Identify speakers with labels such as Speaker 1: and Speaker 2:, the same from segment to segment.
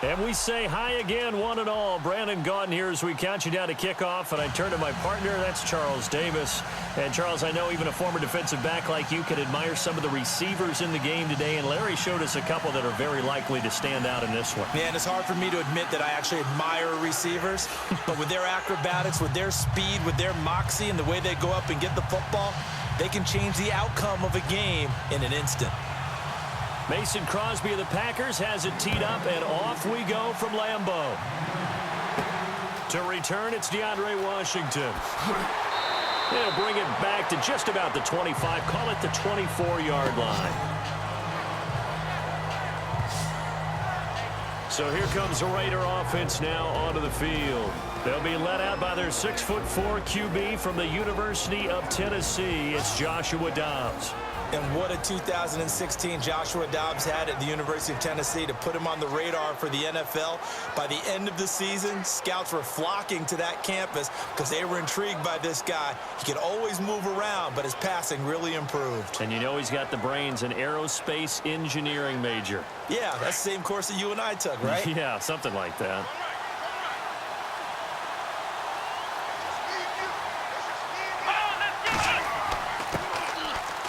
Speaker 1: And we say hi again, one and all. Brandon Gaudin here as we count you down to kickoff. And I turn to my partner, that's Charles Davis. And, Charles, I know even a former defensive back like you can admire some of the receivers in the game today. And Larry showed us a couple that are very likely to stand out in this one.
Speaker 2: Yeah, and it's hard for me to admit that I actually admire receivers. But with their acrobatics, with their speed, with their moxie, and the way they go up and get the football, they can change the outcome of a game in an instant.
Speaker 1: Mason Crosby of the Packers has it teed up, and off we go from Lambeau. To return, it's DeAndre Washington. They'll bring it back to just about the 25, call it the 24-yard line. So here comes the Raider offense now onto the field. They'll be led out by their 6'4" QB from the University of Tennessee. It's Joshua Dobbs.
Speaker 2: And what a 2016 Joshua Dobbs had at the University of Tennessee to put him on the radar for the NFL. By the end of the season, scouts were flocking to that campus because they were intrigued by this guy. He could always move around, but his passing really improved.
Speaker 1: And you know he's got the brains, an aerospace engineering major.
Speaker 2: Yeah, that's the same course that you and I took, right?
Speaker 1: Yeah, something like that.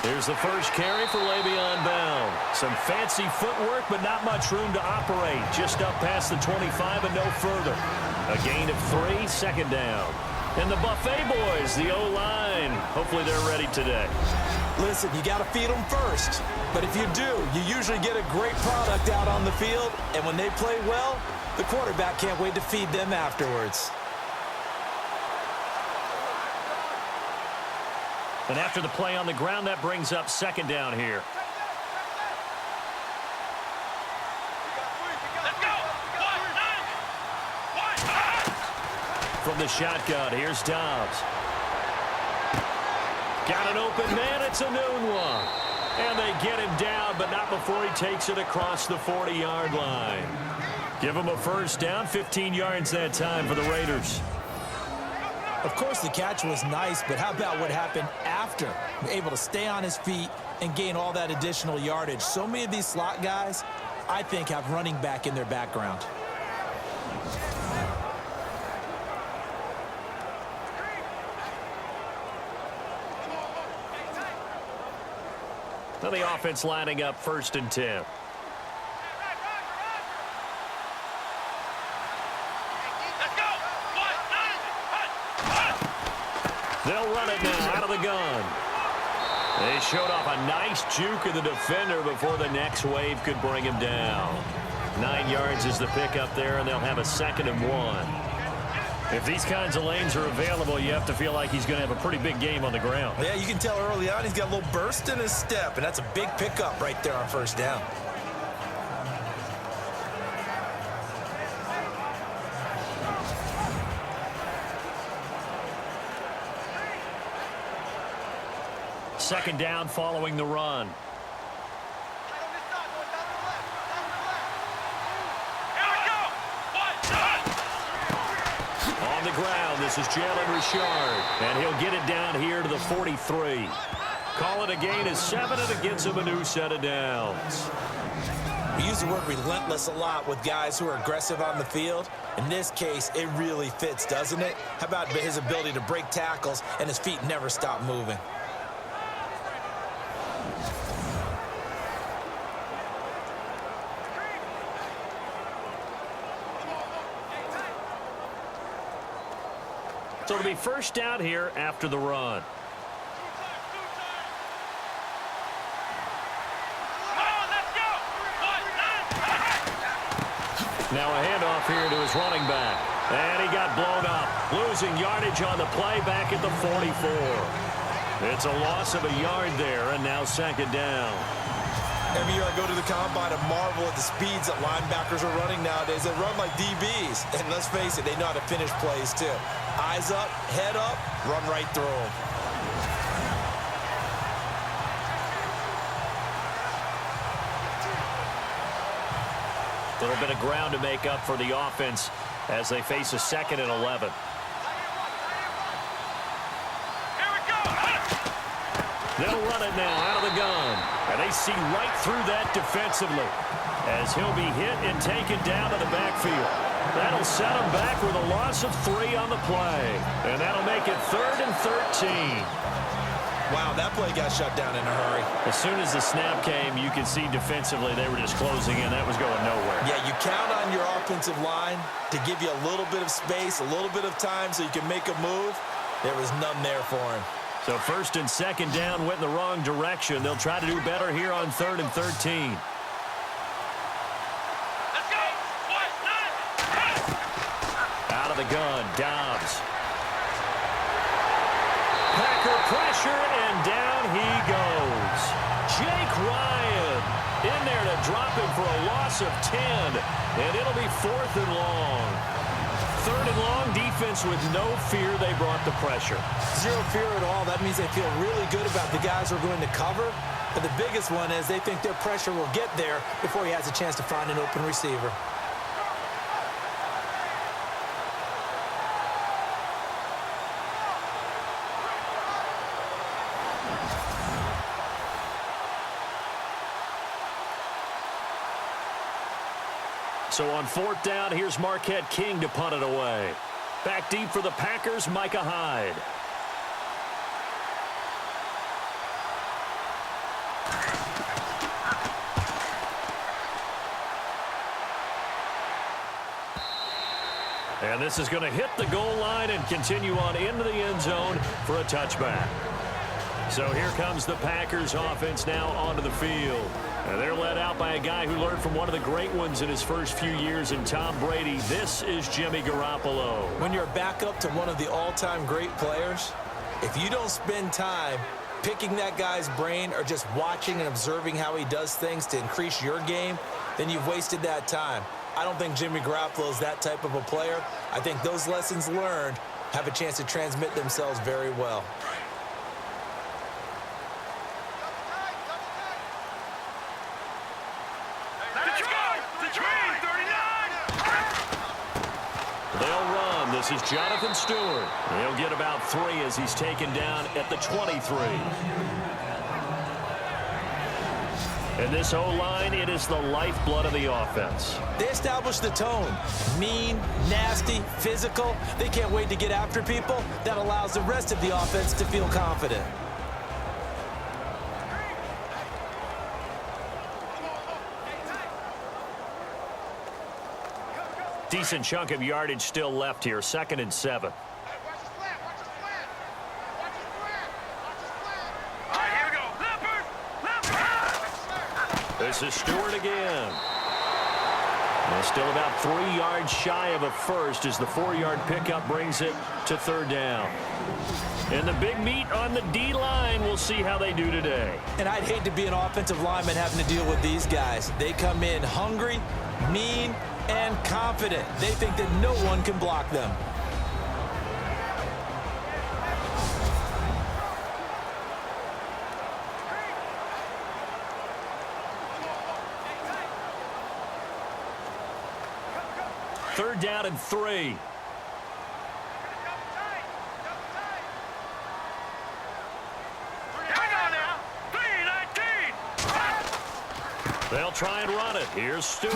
Speaker 1: Here's the first carry for Le'Veon Bell. Some fancy footwork, but not much room to operate. Just up past the 25 and no further. A gain of 3, second down. And the Buffet boys, the O-line. Hopefully they're ready today.
Speaker 2: Listen, you got to feed them first. But if you do, you usually get a great product out on the field. And when they play well, the quarterback can't wait to feed them afterwards.
Speaker 1: And after the play on the ground, that brings up second down here. From the shotgun, here's Dobbs. Got an open man, it's a noon one. And they get him down, but not before he takes it across the 40-yard line. Give him a first down, 15 yards that time for the Raiders.
Speaker 2: Of course, the catch was nice, but how about what happened after? Able to stay on his feet and gain all that additional yardage. So many of these slot guys, I think, have running back in their background.
Speaker 1: Now the offense lining up 1st and 10. They'll run it now out of the gun. They showed off a nice juke of the defender before the next wave could bring him down. 9 yards is the pickup there, and they'll have a 2nd and 1. If these kinds of lanes are available, you have to feel like he's going to have a pretty big game on the ground.
Speaker 2: Yeah, you can tell early on he's got a little burst in his step, and that's a big pickup right there on 1st down.
Speaker 1: Second down following the run. On the ground, this is Jalen Richard. And he'll get it down here to the 43. Call it a gain of 7, and it gets him a new set of downs.
Speaker 2: We use the word relentless a lot with guys who are aggressive on the field. In this case, it really fits, doesn't it? How about his ability to break tackles and his feet never stop moving?
Speaker 1: So it'll be first down here after the run. Now a handoff here to his running back. And he got blown up. Losing yardage on the play back at the 44. It's a loss of a yard there, and now 2nd down.
Speaker 2: Every year I go to the combine and marvel at the speeds that linebackers are running nowadays. They run like DBs. And let's face it, they know how to finish plays too. Eyes up, head up, run right through them.
Speaker 1: A little bit of ground to make up for the offense as they face a 2nd and 11. They'll run it now out of the gun. And they see right through that defensively as he'll be hit and taken down to the backfield. That'll set him back with a loss of 3 on the play. And that'll make it 3rd and 13.
Speaker 2: Wow, that play got shut down in a hurry.
Speaker 1: As soon as the snap came, you could see defensively they were just closing in. That was going nowhere.
Speaker 2: Yeah, you count on your offensive line to give you a little bit of space, a little bit of time so you can make a move. There was none there for him.
Speaker 1: So 1st and 2nd down went in the wrong direction. They'll try to do better here on 3rd and 13.
Speaker 3: Let's go.
Speaker 1: Out of the gun, Dobbs. Packer pressure, and down he goes. Jake Ryan in there to drop him for a loss of 10, and it'll be 4th and long. 3rd and long, defense with no fear. They brought the pressure.
Speaker 2: Zero fear at all. That means they feel really good about the guys who are going to cover. But the biggest one is they think their pressure will get there before he has a chance to find an open receiver.
Speaker 1: So on 4th down, here's Marquette King to punt it away. Back deep for the Packers, Micah Hyde. And this is going to hit the goal line and continue on into the end zone for a touchback. So here comes the Packers offense now onto the field. And they're led out by a guy who learned from one of the great ones in his first few years in Tom Brady. This is Jimmy Garoppolo.
Speaker 2: When you're back up to one of the all-time great players, if you don't spend time picking that guy's brain or just watching and observing how he does things to increase your game, then you've wasted that time. I don't think Jimmy Garoppolo is that type of a player. I think those lessons learned have a chance to transmit themselves very well.
Speaker 1: They'll run. This is Jonathan Stewart. He'll get about 3 as he's taken down at the 23. And this O-line, it is the lifeblood of the offense.
Speaker 2: They establish the tone. Mean, nasty, physical. They can't wait to get after people. That allows the rest of the offense to feel confident.
Speaker 1: Decent chunk of yardage still left here. 2nd and 7. This is Stewart again. And still about 3 yards shy of a first as the 4-yard pickup brings it to 3rd down. And the big meat on the D-line, we'll see how they do today.
Speaker 2: And I'd hate to be an offensive lineman having to deal with these guys. They come in hungry, mean, and confident. They think that no one can block them.
Speaker 1: Third down and 3. They'll try and run it. Here's Stewart.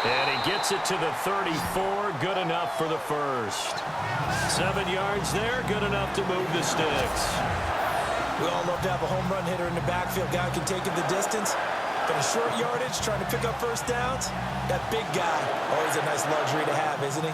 Speaker 1: And he gets it to the 34. Good enough for the first. 7 yards there. Good enough to move the sticks.
Speaker 2: We all love to have a home run hitter in the backfield. Guy can take it the distance. But a short yardage, trying to pick up first downs, that big guy, always a nice luxury to have, isn't he?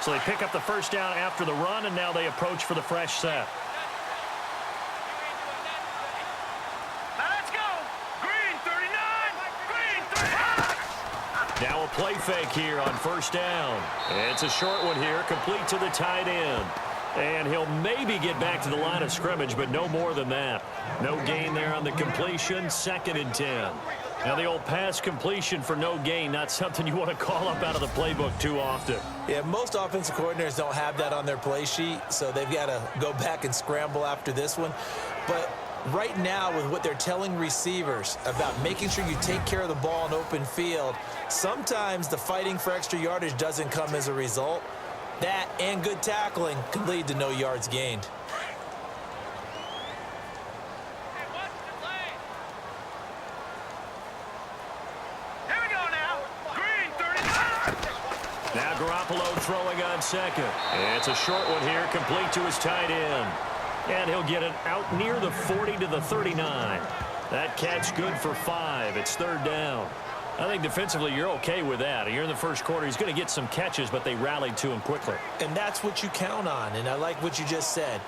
Speaker 1: So they pick up the first down after the run, and now they approach for the fresh set. Now a play fake here on first down. It's a short one here, complete to the tight end. And he'll maybe get back to the line of scrimmage, but no more than that. No gain there on the completion, 2nd and 10. Now, the old pass completion for no gain, not something you want to call up out of the playbook too often.
Speaker 2: Yeah, most offensive coordinators don't have that on their play sheet, so they've got to go back and scramble after this one. But right now, with what they're telling receivers about making sure you take care of the ball in open field, sometimes the fighting for extra yardage doesn't come as a result. That and good tackling can lead to no yards gained.
Speaker 1: Now Garoppolo throwing on second. It's a short one here, complete to his tight end. And he'll get it out near the 40 to the 39. That catch good for 5. It's third down. I think defensively you're okay with that. Here in the first quarter, he's going to get some catches, but they rallied to him quickly.
Speaker 2: And that's what you count on, and I like what you just said.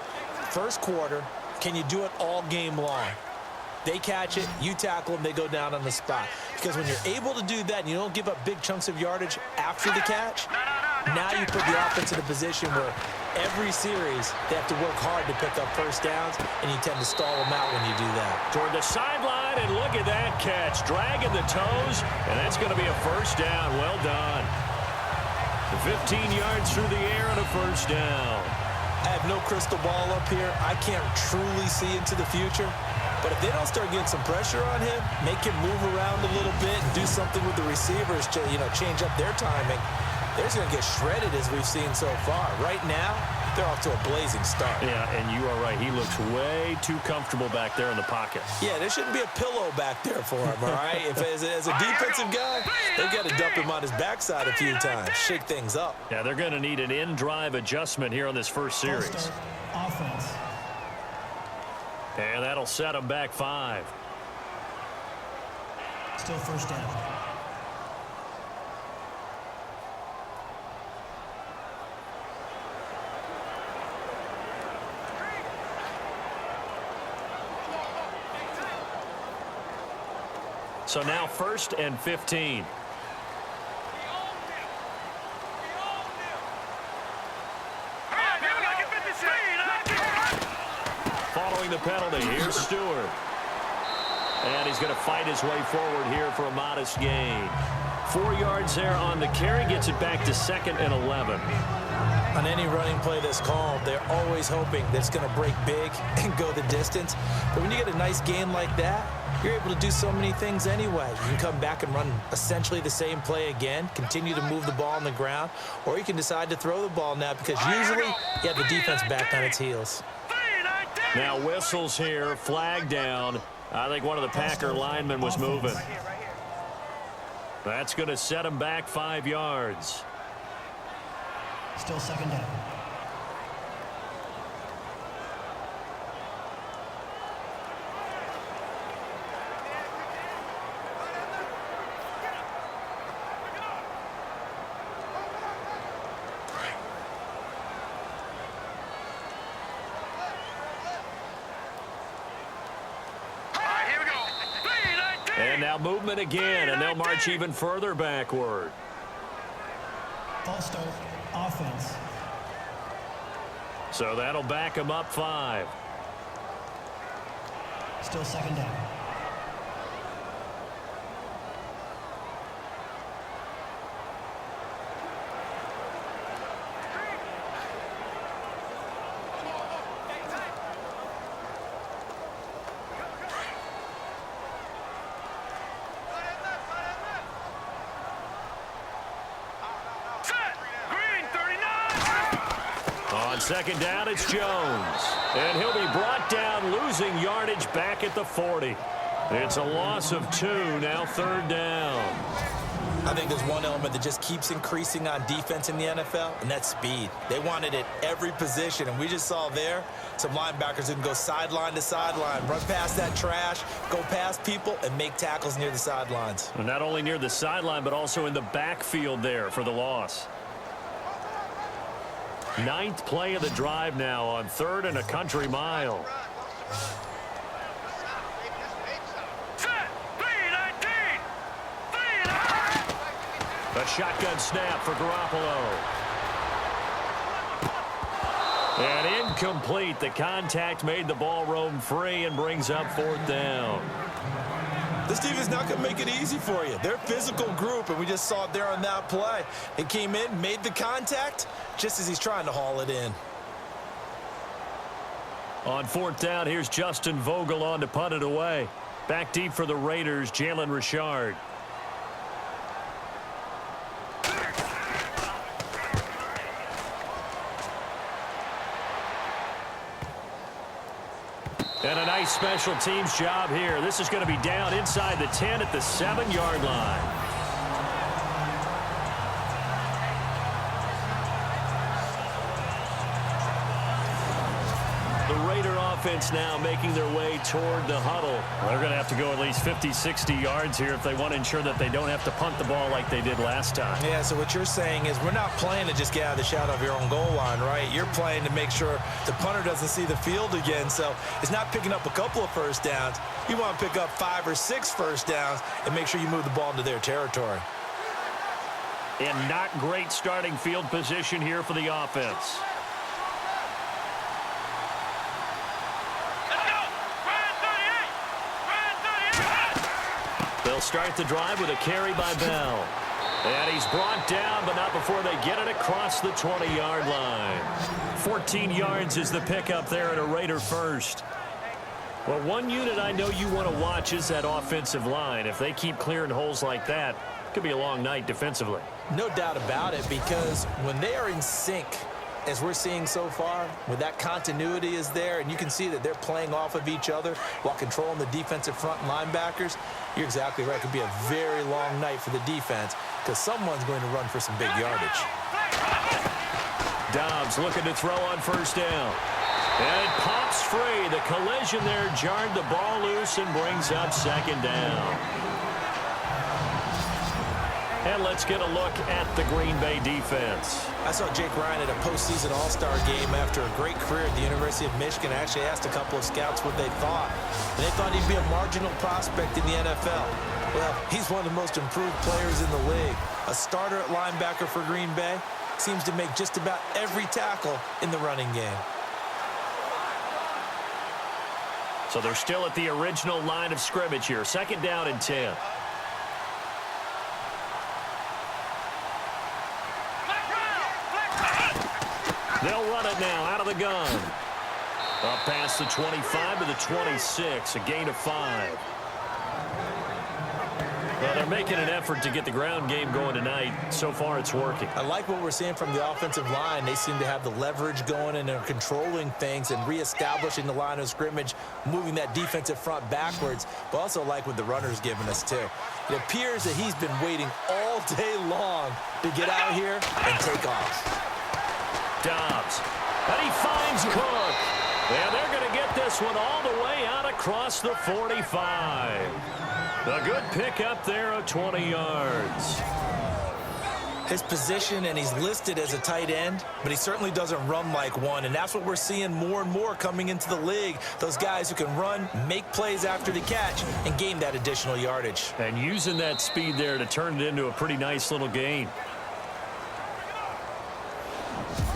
Speaker 2: First quarter, can you do it all game long? They catch it, you tackle them, they go down on the spot. Because when you're able to do that and you don't give up big chunks of yardage after the catch, now you put the offense in a position where every series they have to work hard to pick up first downs, and you tend to stall them out when you do that.
Speaker 1: Toward the sideline, and look at that catch. Dragging the toes, and that's going to be a first down. Well done. 15 yards through the air and a first down.
Speaker 2: I have no crystal ball up here. I can't truly see into the future. But if they don't start getting some pressure on him, make him move around a little bit and do something with the receivers to, change up their timing, they're just going to get shredded as we've seen so far. Right now, they're off to a blazing start.
Speaker 1: Yeah, and you are right. He looks way too comfortable back there in the pocket.
Speaker 2: Yeah, there shouldn't be a pillow back there for him, all right? If as a defensive guy, they've got to dump him on his backside a few times, shake things up.
Speaker 1: Yeah, they're going to need an in-drive adjustment here on this first series.
Speaker 3: Offense.
Speaker 1: And that'll set them back 5.
Speaker 3: Still first down.
Speaker 1: So now 1st and 15. Following the penalty, here's Stewart. And he's going to fight his way forward here for a modest gain. 4 yards there on the carry, gets it back to 2nd and 11.
Speaker 2: On any running play that's called, they're always hoping that it's going to break big and go the distance. But when you get a nice gain like that, you're able to do so many things anyway. You can come back and run essentially the same play again, continue to move the ball on the ground, or you can decide to throw the ball now because usually you have the defense back on its heels.
Speaker 1: Now whistles here, flag down. I think one of the Packer linemen was moving. That's going to set him back 5 yards.
Speaker 3: Still second down.
Speaker 1: And now movement again, and they'll march even further backward.
Speaker 3: False start. Offense.
Speaker 1: So that'll back them up 5.
Speaker 3: Still second down.
Speaker 1: On second down, it's Jones. And he'll be brought down, losing yardage back at the 40. It's a loss of 2, now 3rd down.
Speaker 2: I think there's one element that just keeps increasing on defense in the NFL, and that's speed. They want it at every position, and we just saw there some linebackers who can go sideline to sideline, run past that trash, go past people, and make tackles near the sidelines.
Speaker 1: And not only near the sideline, but also in the backfield there for the loss. 9th play of the drive now on 3rd and a country mile. A shotgun snap for Garoppolo. And incomplete. The contact made the ball roam free and brings up 4th down.
Speaker 2: This defense is not going to make it easy for you. They're a physical group, and we just saw it there on that play. It came in, made the contact, just as he's trying to haul it in.
Speaker 1: On fourth down, here's Justin Vogel on to punt it away. Back deep for the Raiders, Jalen Richard. And a nice special teams job here. This is going to be down inside the 10 at the 7-yard line. The Raider offense now making their way toward the huddle. They're going to have to go at least 50, 60 yards here if they want to ensure that they don't have to punt the ball like they did last time.
Speaker 2: Yeah, so what you're saying is we're not playing to just get out of the shadow of your own goal line, right? You're playing to make sure the punter doesn't see the field again. So it's not picking up a couple of first downs. You want to pick up 5 or 6 first downs and make sure you move the ball into their territory.
Speaker 1: And not great starting field position here for the offense. They'll start the drive with a carry by Bell. And he's brought down, but not before they get it across the 20-yard line. 14 yards is the pickup there at a Raider first. Well, one unit I know you want to watch is that offensive line. If they keep clearing holes like that, it could be a long night defensively.
Speaker 2: No doubt about it, because when they are in sync, as we're seeing so far, when that continuity is there, and you can see that they're playing off of each other while controlling the defensive front linebackers, you're exactly right. It could be a very long night for the defense because someone's going to run for some big yardage.
Speaker 1: Dobbs looking to throw on first down. And it pops free. The collision there jarred the ball loose and brings up second down. And let's get a look at the Green Bay defense.
Speaker 2: I saw Jake Ryan at a postseason All-Star game after a great career at the University of Michigan. I actually asked a couple of scouts what they thought. And they thought he'd be a marginal prospect in the NFL. Well, he's one of the most improved players in the league. A starter at linebacker for Green Bay. Seems to make just about every tackle in the running game.
Speaker 1: So they're still at the original line of scrimmage here. Second down and 10. They'll run it now out of the gun. Up past the 25 to the 26, a gain of 5. Well, they're making an effort to get the ground game going tonight. So far, it's working.
Speaker 2: I like what we're seeing from the offensive line. They seem to have the leverage going and are controlling things and reestablishing the line of scrimmage, moving that defensive front backwards, but also like what the runner's giving us, too. It appears that he's been waiting all day long to get out here and take off.
Speaker 1: Dobbs, and he finds Cook. And they're going to get this one all the way out across the 45. A good pickup there of 20 yards.
Speaker 2: His position, and he's listed as a tight end, but he certainly doesn't run like one, and that's what we're seeing more and more coming into the league. Those guys who can run, make plays after the catch, and gain that additional yardage.
Speaker 1: And using that speed there to turn it into a pretty nice little gain.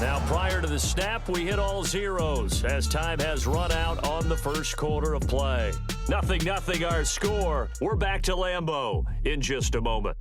Speaker 1: Now, prior to the snap, we hit all zeros as time has run out on the first quarter of play. 0-0 our score. We're back to Lambeau in just a moment.